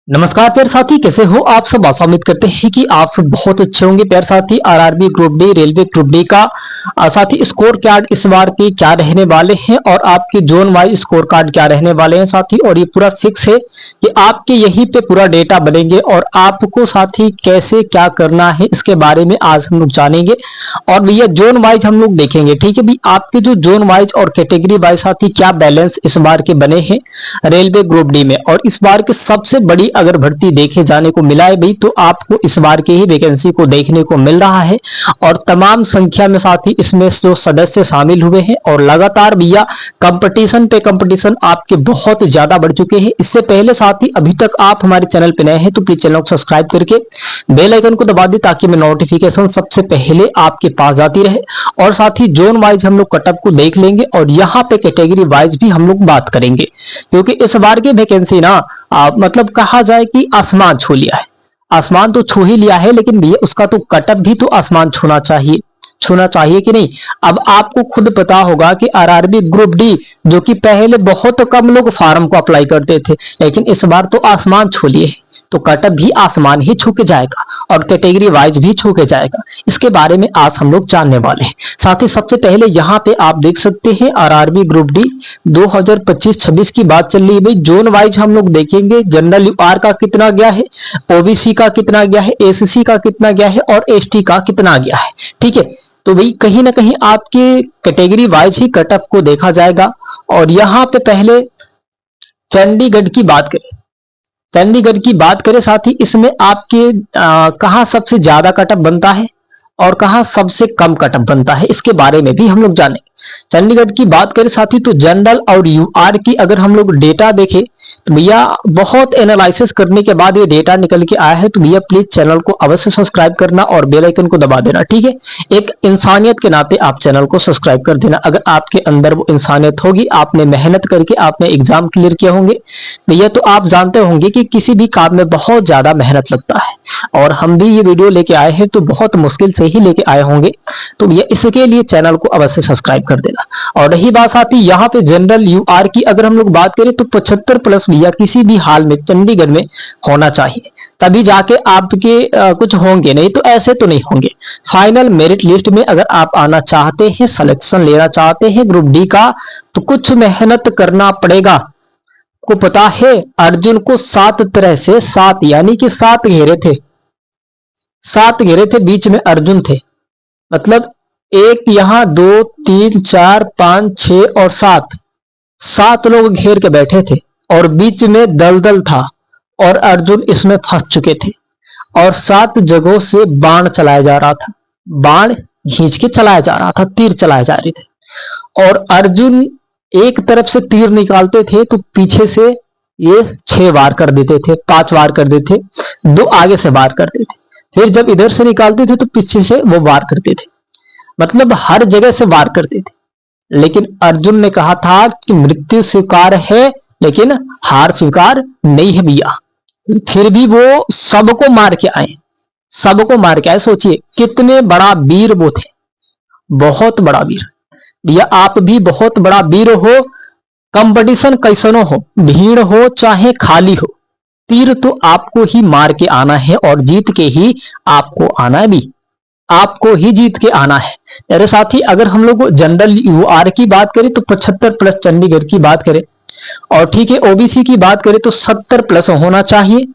नमस्कार प्यारे साथी, कैसे हो आप सब। आशा उम्मीद करते हैं कि आप सब बहुत अच्छे होंगे। प्यारे साथी, RRB group D, railway group D का साथी स्कोर कार्ड इस बार के क्या रहने वाले हैं और आपके जोन वाइज स्कोर कार्ड क्या रहने वाले हैं साथी। और ये पूरा फिक्स है कि आपके यहीं पे पूरा डेटा बनेंगे और आपको साथी कैसे क्या करना है इसके बारे में आज हम लोग जानेंगे। और भैया जोन वाइज हम लोग देखेंगे, ठीक है भी आपके जो जोन वाइज और कैटेगरी वाइज साथी क्या बैलेंस इस बार के बने हैं रेलवे ग्रुप डी में। और इस बार के सबसे बड़ी अगर भर्ती देखे जाने को मिला है भाई, तो आपको इस बार के ही वैकेंसी को देखने को मिल रहा है और तमाम संख्या में साथी इसमें जो सदस्य शामिल हुए हैं और लगातार भैया कंपटीशन पे कंपटीशन आपके बहुत ज्यादा बढ़ चुके हैं। इससे पहले साथी अभी तक आप हमारे चैनल पे नए हैं तो प्लीज चैनल को सब्सक्राइब करके बेल आइकन को दबा दें ताकि मैं नोटिफिकेशन सबसे पहले आपके पास जाती रहे। और साथ ही जोन वाइज हम लोग कटअप को देख लेंगे और यहाँ पे कैटेगरी वाइज भी हम लोग बात करेंगे, क्योंकि इस बार की वैकेंसी ना मतलब कहा जाए कि आसमान छू लिया है। आसमान तो छू ही लिया है, लेकिन भैया उसका तो कटअप भी तो आसमान छूना चाहिए कि नहीं। अब आपको खुद पता होगा कि आरआरबी ग्रुप डी जो कि पहले बहुत कम लोग फार्म को अप्लाई करते थे, लेकिन इस बार तो आसमान छू लिए है, तो कटअप भी आसमान ही छू के जाएगा और कैटेगरी वाइज भी छू के जाएगा। इसके बारे में आज हम लोग जानने वाले हैं। साथ ही सबसे पहले यहाँ पे आप देख सकते हैं आरआरबी ग्रुप डी 2025-26 की बात चल रही है भाई। जोन वाइज हम लोग देखेंगे जनरल यूआर का कितना गया है, ओबीसी का कितना गया है, एससी का कितना गया है और एसटी का कितना गया है, ठीक है। तो भाई कहीं ना कहीं आपके कैटेगरी वाइज ही कटअप को देखा जाएगा। और यहाँ पे पहले चंडीगढ़ की बात करें, चंडीगढ़ की बात करें साथ ही इसमें आपके कहाँ सबसे ज्यादा कटअप बनता है और कहाँ सबसे कम कटअप बनता है, इसके बारे में भी हम लोग जानेंगे। चंडीगढ़ की बात करें साथी तो जनरल और यूआर की अगर हम लोग डेटा देखें तो भैया बहुत एनालिसिस करने के बाद ये डेटा निकल के आया है। तो भैया प्लीज चैनल को अवश्य सब्सक्राइब करना और बेल आइकन को दबा देना, ठीक है। एक इंसानियत के नाते आप चैनल को सब्सक्राइब कर देना। अगर आपके अंदर वो इंसानियत होगी, आपने मेहनत करके आपने एग्जाम क्लियर किया होंगे भैया, तो आप जानते होंगे कि किसी भी काम में बहुत ज्यादा मेहनत लगता है। और हम भी ये वीडियो लेके आए हैं तो बहुत मुश्किल से ही लेके आए होंगे, तो भैया इसके लिए चैनल को अवश्य सब्सक्राइब कर देना। और रही बात आती यहाँ पे जनरल यूआर की अगर हम लोग बात करें तो 75+ भैया किसी भी हाल में चंडीगढ़ में होना चाहिए, तभी जाके आपके कुछ होंगे, नहीं तो ऐसे तो नहीं होंगे। फाइनल मेरिट लिस्ट में अगर आप आना चाहते हैं, सिलेक्शन लेना चाहते हैं ग्रुप डी का, तो कुछ मेहनत करना पड़ेगा। को पता है अर्जुन को 7 तरह से 7 यानी कि 7 घेरे थे, 7 घेरे थे, बीच में अर्जुन थे। मतलब एक यहाँ 2 3 4 5 6 और 7, 7 लोग घेर के बैठे थे और बीच में दलदल था और अर्जुन इसमें फंस चुके थे। और 7 जगहों से बाण चलाया जा रहा था, बाण खींच के चलाया जा रहा था, तीर चलाए जा रहे थे। और अर्जुन एक तरफ से तीर निकालते थे तो पीछे से ये 6 वार कर देते थे, 5 वार कर देते थे, 2 आगे से वार करते थे, फिर जब इधर से निकालते थे तो पीछे से वो वार करते थे। मतलब हर जगह से वार करते थे। लेकिन अर्जुन ने कहा था कि मृत्यु स्वीकार है लेकिन हार स्वीकार नहीं है भैया। फिर भी वो सबको मार के आए, सबको मार के आए। सोचिए कितने बड़ा वीर वो थे, बहुत बड़ा वीर। भैया आप भी बहुत बड़ा वीर हो, कंपटीशन कैसनो हो, भीड़ हो चाहे खाली हो, तीर तो आपको ही मार के आना है और जीत के ही आपको आना है भी, आपको ही जीत के आना है मेरे साथी। अगर हम लोग जनरल यूआर की बात करें तो 75+ चंडीगढ़ की बात करें, और ठीक है ओबीसी की बात करें तो 70+ होना चाहिए।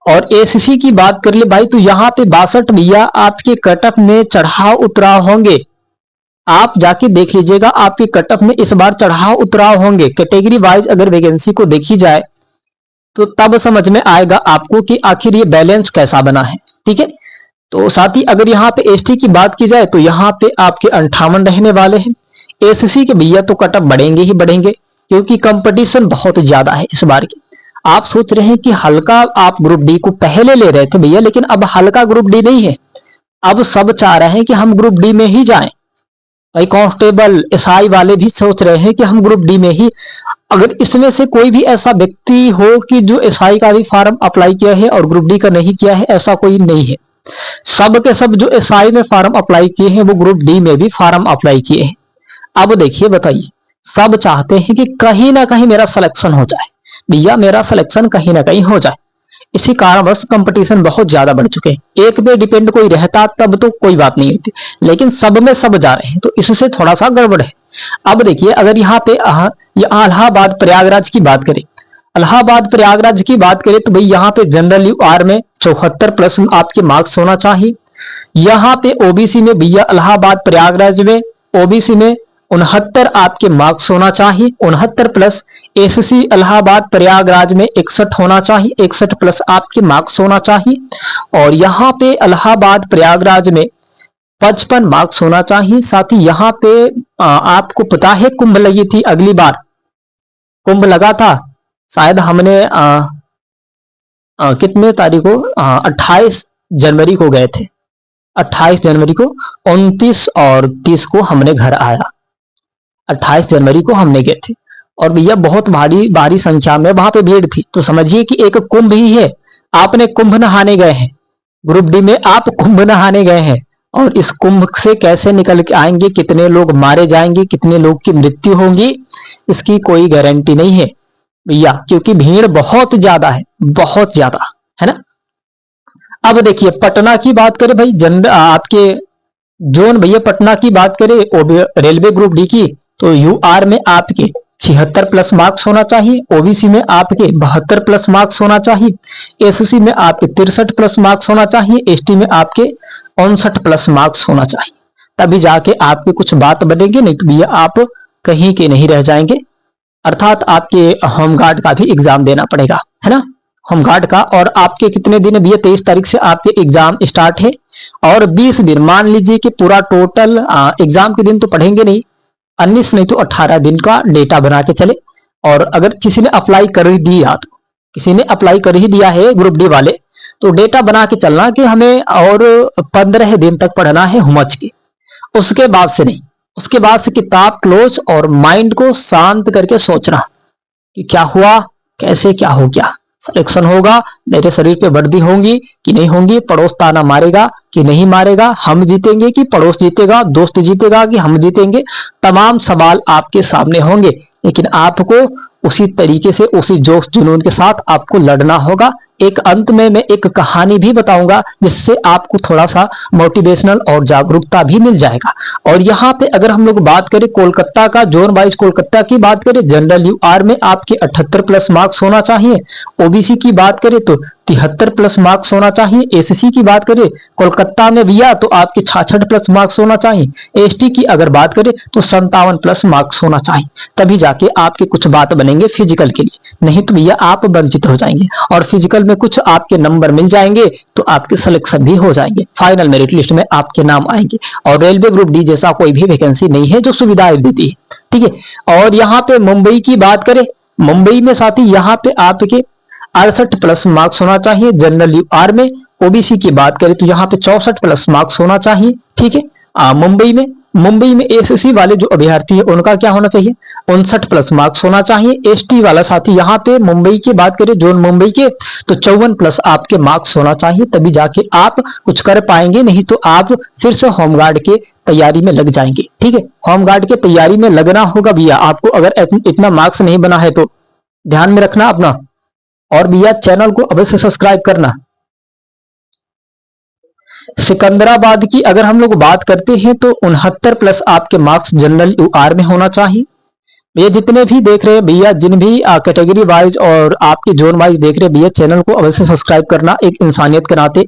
और एससी की बात कर ले भाई तो यहाँ पे 62 भैया आपके कटअप में चढ़ाव उतराव होंगे। आप जाके देख लीजिएगा आपके कटअप में इस बार चढ़ाव उतराव होंगे। कैटेगरी वाइज अगर वैकेंसी को देखी जाए तो तब समझ में आएगा आपको कि आखिर ये बैलेंस कैसा बना है, ठीक है। तो साथ ही अगर यहाँ पे एसटी की बात की जाए तो यहाँ पे आपके 58 रहने वाले हैं। एससी के भैया तो कटअप बढ़ेंगे ही बढ़ेंगे, क्योंकि कंपटीशन बहुत ज्यादा है इस बार की। आप सोच रहे हैं कि हल्का आप ग्रुप डी को पहले ले रहे थे भैया, लेकिन अब हल्का ग्रुप डी नहीं है, अब सब चाह रहे हैं कि हम ग्रुप डी में ही जाएं। भाई कांस्टेबल एसआई वाले भी सोच रहे हैं कि हम ग्रुप डी में ही। अगर इसमें से कोई भी ऐसा व्यक्ति हो कि जो एसआई का भी फॉर्म अप्लाई किया है और ग्रुप डी का नहीं किया है, ऐसा कोई नहीं है। सब के सब जो एसआई में फॉर्म अप्लाई किए हैं वो ग्रुप डी में भी फॉर्म अप्लाई किए हैं। अब देखिए बताइए, सब चाहते हैं कि कहीं ना कहीं मेरा सिलेक्शन हो जाए भैया, मेरा सिलेक्शन कहीं ना कहीं हो जाए। इसी कारणवश कंपटीशन बहुत ज्यादा बढ़ चुके हैं। एक पे डिपेंड कोई रहता तब तो कोई बात नहीं होती, लेकिन सब में सब जा रहे हैं तो इससे थोड़ा सा गड़बड़ है। अब देखिए, अगर यहाँ पे इलाहाबाद प्रयागराज की बात करें, इलाहाबाद प्रयागराज की बात करें तो भाई यहाँ पे जनरल यूआर में 74 प्लस आपके मार्क्स होना चाहिए। यहाँ पे ओबीसी में भैया इलाहाबाद प्रयागराज में ओबीसी में 69 आपके मार्क्स होना चाहिए, 69 प्लस। एससी इलाहाबाद प्रयागराज में 61 होना चाहिए, 61 प्लस आपके मार्क्स होना चाहिए। और यहाँ पे इलाहाबाद प्रयागराज में 55 मार्क्स होना चाहिए। साथ ही यहाँ पे आपको पता है कुंभ लगी थी, अगली बार कुंभ लगा था, शायद हमने कितने तारीख को 28 जनवरी को गए थे, 28 जनवरी को, 29 और 30 को हमने घर आया, 28 जनवरी को हमने गए थे। और भैया बहुत भारी संख्या में वहां पे भीड़ थी, तो समझिए कि एक कुंभ ही है। आपने कुंभ नहाने गए हैं, ग्रुप डी में आप कुंभ नहाने गए हैं, और इस कुंभ से कैसे निकल के आएंगे, कितने लोग मारे जाएंगे, कितने लोग की मृत्यु होगी, इसकी कोई गारंटी नहीं है भैया, क्योंकि भीड़ बहुत ज्यादा है, बहुत ज्यादा है ना। अब देखिए पटना की बात करें भाई, आपके जोन भैया पटना की बात करें रेलवे ग्रुप डी की, तो यूआर में आपके 76 प्लस मार्क्स होना चाहिए, ओबीसी में आपके 72 प्लस मार्क्स होना चाहिए, एससी में आपके 63 प्लस मार्क्स होना चाहिए, एसटी में आपके 59 प्लस मार्क्स होना चाहिए। तभी जाके आपके कुछ बात बनेंगे, नहीं तो भैया आप कहीं के नहीं रह जाएंगे। अर्थात आपके होमगार्ड का भी एग्जाम देना पड़ेगा, है ना, होमगार्ड का। और आपके कितने दिन है भैया, 23 तारीख से आपके एग्जाम स्टार्ट है, और 20 दिन मान लीजिए कि पूरा टोटल एग्जाम के दिन तो पढ़ेंगे नहीं, 19 नहीं तो 18 दिन का डेटा बना के चले। और अगर किसी ने अप्लाई कर ही दिया, तो किसी ने अप्लाई कर ही दिया है ग्रुप डी वाले, तो डेटा बना के चलना कि हमें और 15 दिन तक पढ़ना है हुमच के, उसके बाद से नहीं। उसके बाद से किताब क्लोज और माइंड को शांत करके सोचना कि क्या हुआ, कैसे क्या हो गया, सिलेक्शन होगा, मेरे शरीर पे वर्दी होंगी कि नहीं होंगी, पड़ोस ताना मारेगा कि नहीं मारेगा, हम जीतेंगे कि पड़ोस जीतेगा, दोस्त जीतेगा कि हम जीतेंगे, तमाम सवाल आपके सामने होंगे। लेकिन आपको उसी तरीके से, उसी जोश जुनून के साथ आपको लड़ना होगा। एक अंत में मैं एक कहानी भी बताऊंगा जिससे आपको थोड़ा सा मोटिवेशनल और जागरूकता भी मिल जाएगा। और यहाँ पे अगर हम लोग बात करें कोलकाता का, जोन वाइज कोलकाता की बात करें, जनरल यूआर में आपके 78 प्लस मार्क्स होना चाहिए, ओबीसी की बात करें तो 73 प्लस मार्क्स होना चाहिए, एससी की बात करें कोलकाता में भैया तो आपके 66 प्लस मार्क्स होना चाहिए, एसटी की अगर बात करें तो 57 प्लस मार्क्स होना चाहिए। तभी जाके आपके कुछ बात बनेंगे फिजिकल के लिए, नहीं तो भैया आप वंचित हो जाएंगे। और फिजिकल में कुछ आपके नंबर मिल जाएंगे तो आपके सिलेक्शन भी हो जाएंगे, फाइनल मेरिट लिस्ट में आपके नाम आएंगे। और रेलवे ग्रुप डी जैसा कोई भी वैकेंसी नहीं है जो सुविधाएं देती है, ठीक है। और यहाँ पे मुंबई की बात करें, मुंबई में साथी यहाँ पे आपके 68 प्लस मार्क्स होना चाहिए जनरल यूआर में। ओबीसी की बात करें तो यहाँ पे 64 प्लस मार्क्स होना चाहिए, ठीक है। मुंबई में एसएससी वाले जो अभ्यर्थी है उनका क्या होना चाहिए, 59 प्लस मार्क्स होना चाहिए। एसटी वाला साथी यहाँ पे मुंबई की बात करें, जोन मुंबई के, तो 54 प्लस आपके मार्क्स होना चाहिए, तभी जाके आप कुछ कर पाएंगे, नहीं तो आप फिर से होमगार्ड के तैयारी में लग जाएंगे, ठीक है। होमगार्ड के तैयारी में लगना होगा भैया आपको, अगर इतना मार्क्स नहीं बना है तो ध्यान में रखना अपना। और भैया चैनल को अवश्य सब्सक्राइब करना। सिकंदराबाद की अगर हम लोग बात करते हैं तो 69 प्लस आपके मार्क्स जनरल यूआर में होना चाहिए। भैया जितने भी देख रहे हैं भैया, जिन भी कैटेगरी वाइज और आपके जोन वाइज देख रहे हैं भैया, चैनल को अवश्य सब्सक्राइब करना एक इंसानियत के नाते।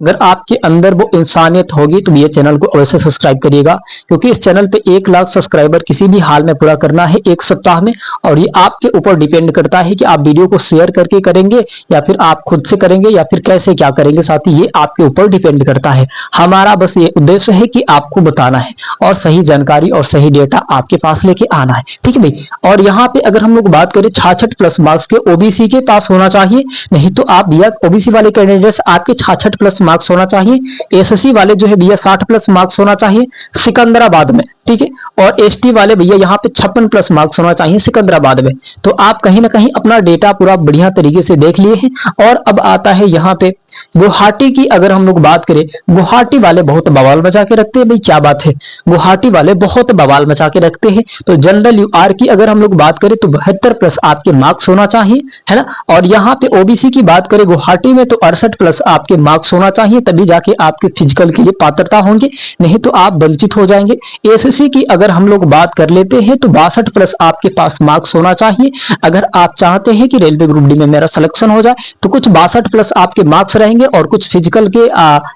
अगर आपके अंदर वो इंसानियत होगी तो ये चैनल को अवश्य सब्सक्राइब करिएगा, क्योंकि इस चैनल पे 1 लाख सब्सक्राइबर किसी भी हाल में पूरा करना है 1 सप्ताह में। और ये आपके ऊपर डिपेंड करता है कि आप वीडियो को शेयर करके करेंगे या फिर आप खुद से करेंगे या फिर कैसे क्या करेंगे, साथ ही ये आपके ऊपर डिपेंड करता है। हमारा बस ये उद्देश्य है कि आपको बताना है और सही जानकारी और सही डेटा आपके पास लेके आना है, ठीक है भाई। और यहाँ पे अगर हम लोग बात करें 66 प्लस मार्क्स के ओबीसी के पास होना चाहिए, नहीं तो आप भैया ओबीसी वाले कैंडिडेट्स आपके 66 प्लस मार्क्स होना चाहिए। एसएससी वाले जो है भैया 60 प्लस मार्क्स होना चाहिए सिकंदराबाद में, ठीक है। और एसटी वाले भैया यहाँ पे 56 प्लस मार्क्स होना चाहिए सिकंदराबाद में। तो आप कहीं ना कहीं अपना डेटा पूरा बढ़िया तरीके से देख लिए हैं। और अब आता है यहाँ पे गुवाहाटी की, अगर हम लोग बात करें, गुवाहाटी वाले बहुत बवाल मचा के रखते हैं भाई, क्या बात है, गुवाहाटी वाले बहुत बवाल मचा के रखते हैं। तो जनरल यूआर की अगर हम लोग बात करें तो 72 प्लस आपके मार्क्स होना चाहिए, है ना। और यहाँ पे ओबीसी की बात करें गुवाहाटी में तो 68 प्लस आपके मार्क्स होना चाहिए, तभी जाके आपके फिजिकल के लिए पात्रता होंगे, नहीं तो आप वंचित हो जाएंगे। एसएससी की अगर हम लोग बात कर लेते हैं तो 62 प्लस आपके पास मार्क्स होना चाहिए। अगर आप चाहते हैं कि रेलवे ग्रुप डी में मेरा सिलेक्शन हो जाए तो कुछ 62 प्लस आपके मार्क्स रहेंगे और कुछ फिजिकल के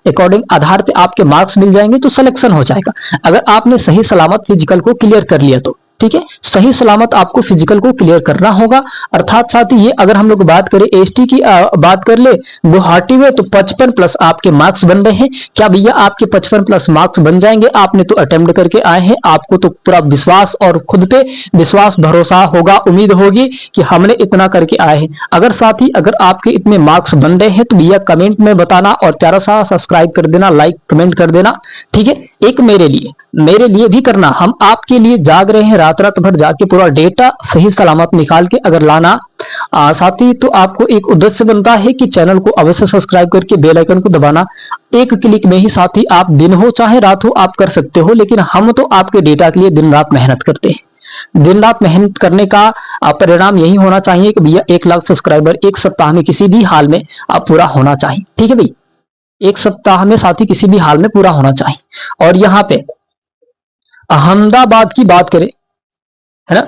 अकॉर्डिंग आधार पे आपके मार्क्स मिल जाएंगे तो सिलेक्शन हो जाएगा। अगर आपने सही सलामत फिजिकल को क्लियर कर लिया तो ठीक है, सही सलामत आपको फिजिकल को क्लियर करना होगा। अर्थात साथ ही ये अगर हम लोग बात करें एसटी की बात कर ले गुवाहाटी में तो 55 प्लस आपके मार्क्स बन रहे हैं। क्या भैया आपके 55 प्लस मार्क्स बन जाएंगे? आपने तो अटेम्प्ट करके आए हैं, आपको तो पूरा विश्वास और खुद पे विश्वास भरोसा होगा, उम्मीद होगी कि हमने इतना करके आए हैं। अगर साथ ही अगर आपके इतने मार्क्स बन रहे हैं तो भैया कमेंट में बताना और प्यारा सा सब्सक्राइब कर देना, लाइक कमेंट कर देना, ठीक है। एक मेरे लिए भी करना, हम आपके लिए जाग रहे हैं रात रात भर जाके पूरा डेटा सही सलामत निकाल के अगर लाना साथ ही तो आपको एक उद्देश्य बनता है कि चैनल को अवश्य सब्सक्राइब करके बेल आइकन को दबाना। एक क्लिक में ही साथ ही आप दिन हो चाहे रात हो आप कर सकते हो, लेकिन हम तो आपके डेटा के लिए दिन रात मेहनत करते हैं। दिन रात मेहनत करने का परिणाम यही होना चाहिए कि भैया 1 लाख सब्सक्राइबर एक सप्ताह में किसी भी हाल में आप पूरा होना चाहिए, ठीक है भाई, एक सप्ताह में साथ ही किसी भी हाल में पूरा होना चाहिए। और यहाँ पे अहमदाबाद की बात करें, है ना,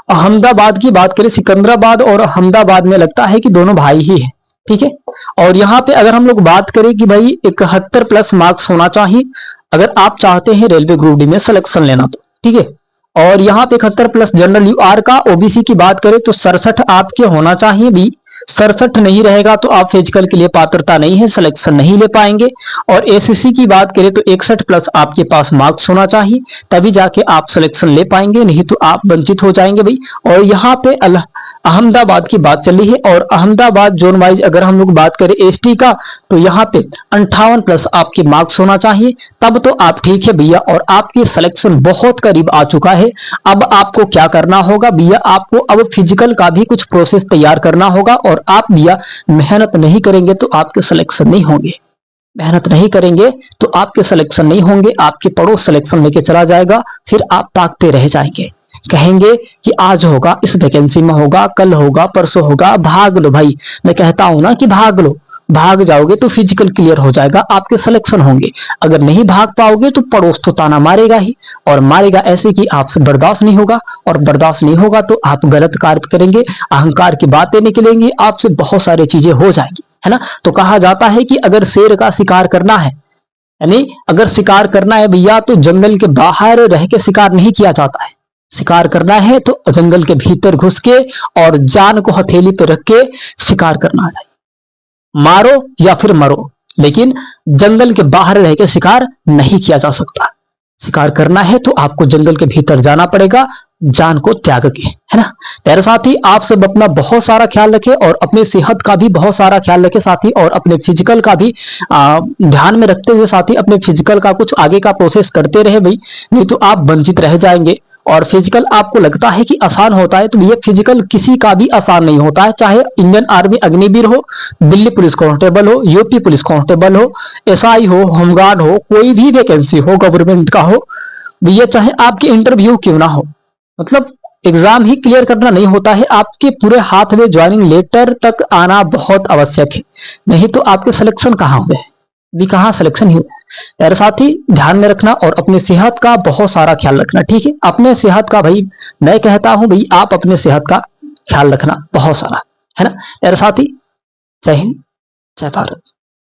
अहमदाबाद की बात करें, सिकंदराबाद और अहमदाबाद में लगता है कि दोनों भाई ही है, ठीक है। और यहाँ पे अगर हम लोग बात करें कि भाई 71 प्लस मार्क्स होना चाहिए अगर आप चाहते हैं रेलवे ग्रुप डी में सिलेक्शन लेना तो, ठीक है। और यहाँ पे 71 प्लस जनरल यूआर का। ओबीसी की बात करें तो 67 आपके होना चाहिए भी, 67 नहीं रहेगा तो आप फिजिकल के लिए पात्रता नहीं है, सिलेक्शन नहीं ले पाएंगे। और एसएससी की बात करें तो 61 प्लस आपके पास मार्क्स होना चाहिए, तभी जाके आप सिलेक्शन ले पाएंगे, नहीं तो आप वंचित हो जाएंगे भाई। और यहाँ पे अहमदाबाद की बात चल रही है और अहमदाबाद जोन वाइज अगर हम लोग बात करें एसटी का तो यहाँ पे 58 प्लस आपके मार्क्स होना चाहिए, तब तो आप ठीक है भैया। और आपके सिलेक्शन बहुत करीब आ चुका है। अब आपको क्या करना होगा भैया, आपको अब फिजिकल का भी कुछ प्रोसेस तैयार करना होगा। और आप भैया मेहनत नहीं करेंगे तो आपके सिलेक्शन नहीं होंगे, मेहनत नहीं करेंगे तो आपके सिलेक्शन नहीं होंगे, आपके पड़ोस सिलेक्शन लेके चला जाएगा, फिर आप ताकते रह जाएंगे, कहेंगे कि आज होगा, इस वैकेंसी में होगा, कल होगा, परसों होगा, भाग लो भाई। मैं कहता हूं ना कि भाग लो, भाग जाओगे तो फिजिकल क्लियर हो जाएगा, आपके सिलेक्शन होंगे। अगर नहीं भाग पाओगे तो पड़ोस तो ताना मारेगा ही, और मारेगा ऐसे कि आपसे बर्दाश्त नहीं होगा, और बर्दाश्त नहीं होगा तो आप गलत कार्य करेंगे, अहंकार की बातें निकलेंगी, आपसे बहुत सारी चीजें हो जाएंगी, है ना। तो कहा जाता है कि अगर शेर का शिकार करना है, यानी अगर शिकार करना है भैया तो जंगल के बाहर रह के शिकार नहीं किया जाता है, शिकार करना है तो जंगल के भीतर घुस के और जान को हथेली पे रख के शिकार करना है, मारो या फिर मरो, लेकिन जंगल के बाहर रह के शिकार नहीं किया जा सकता। शिकार करना है तो आपको जंगल के भीतर जाना पड़ेगा, जान को त्याग के, है ना। मेरे साथी आप सब अपना बहुत सारा ख्याल रखें और अपने सेहत का भी बहुत सारा ख्याल रखें साथी, और अपने फिजिकल का भी ध्यान में रखते हुए साथी अपने फिजिकल का कुछ आगे का प्रोसेस करते रहे भाई, नहीं तो आप वंचित रह जाएंगे। और फिजिकल आपको लगता है कि आसान होता है तो ये फिजिकल किसी का भी आसान नहीं होता है, चाहे इंडियन आर्मी अग्निवीर हो, दिल्ली पुलिस कांस्टेबल हो, यूपी पुलिस कांस्टेबल हो, एसआई हो, होमगार्ड हो, कोई भी वैकेंसी हो गवर्नमेंट का हो, ये चाहे आपके इंटरव्यू क्यों ना हो, मतलब एग्जाम ही क्लियर करना नहीं होता है, आपके पूरे हाथ में ज्वाइनिंग लेटर तक आना बहुत आवश्यक है, नहीं तो आपके सिलेक्शन कहाँ हुए भी, कहाँ सिलेक्शन ही हुआ। मेरे साथ ही ध्यान में रखना और अपनी सेहत का बहुत सारा ख्याल रखना, ठीक है। अपने सेहत का भाई मैं कहता हूं भाई आप अपने सेहत का ख्याल रखना बहुत सारा, है ना। मेरे साथ ही जय हिंद जय भारत।